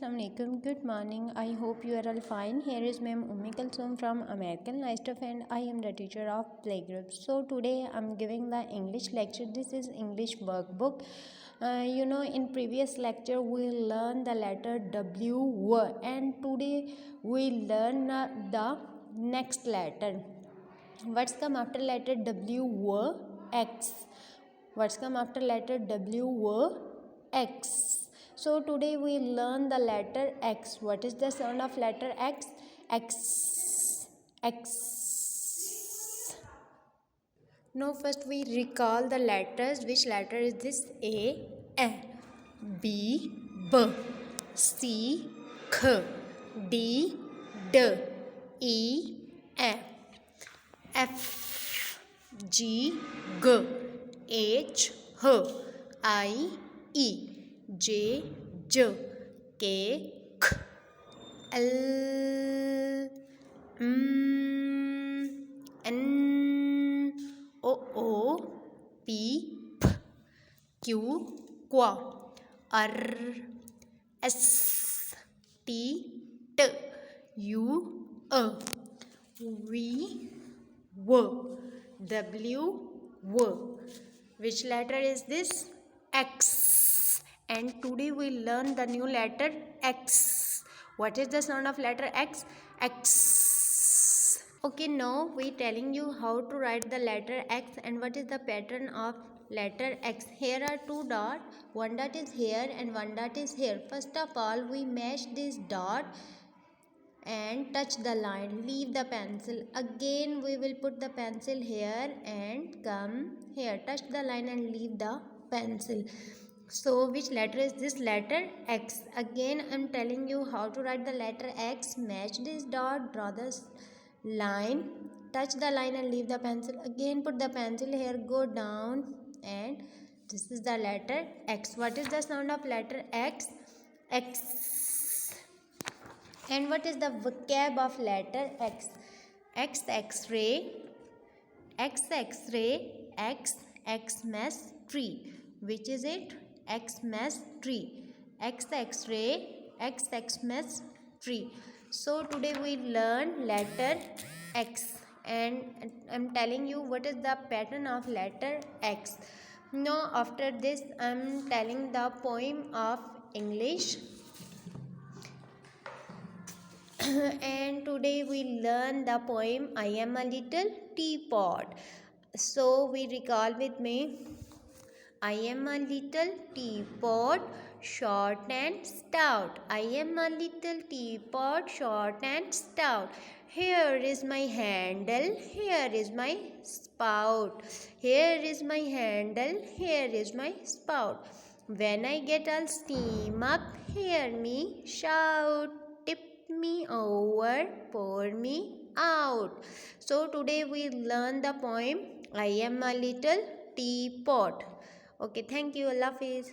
Assalamualaikum. Good morning. I hope you are all fine. Here is Ma'am Ummi Kulsum from American Life and I am the teacher of Playgroup. So today I'm giving the English lecture. This is English workbook. In previous lecture we learned the letter W and today we learn the next letter. What's come after letter W? X. What's come after letter W? X. So today we learn the letter X. What is the sound of letter X? X. X. Now first we recall the letters. Which letter is this? A, B, B, C, K, D, D, E, F, G, G, H, H, I, E, J, J, K, K, L, M, N, O, P, P, Q, Q, R, S, T, T, U, V, W, W, W. Which letter is this? X. And today we learn the new letter X. What is the sound of letter X? X. Okay, now we telling you how to write the letter X and what is the pattern of letter X. Here are two dots. One dot is here and one dot is here. First of all, we match this dot and touch the line, leave the pencil. Again we will put the pencil here and come here, touch the line and leave the pencil. So which letter is this? Letter X. Again I'm telling you how to write the letter X. Match this dot, draw the line, touch the line and leave the pencil. Again put the pencil here, go down, and this is the letter X. What is the sound of letter X? X. And what is the vocab of letter X? X, X-ray, X, X-ray, X, Xmas tree. Which is it? Xmas tree. X, X-ray, X, Xmas tree. So today we learn letter X and I'm telling you what is the pattern of letter X. Now after this I'm telling the poem of English. And today we learn the poem I am a little teapot. So we recall with me. I am a little teapot, short and stout. I am a little teapot, short and stout. Here is my handle, here is my spout. Here is my handle, here is my spout. When I get all steam up, hear me shout. Tip me over, pour me out. So today we learn the poem I am a little teapot. Okay, thank you. Allah Hafiz.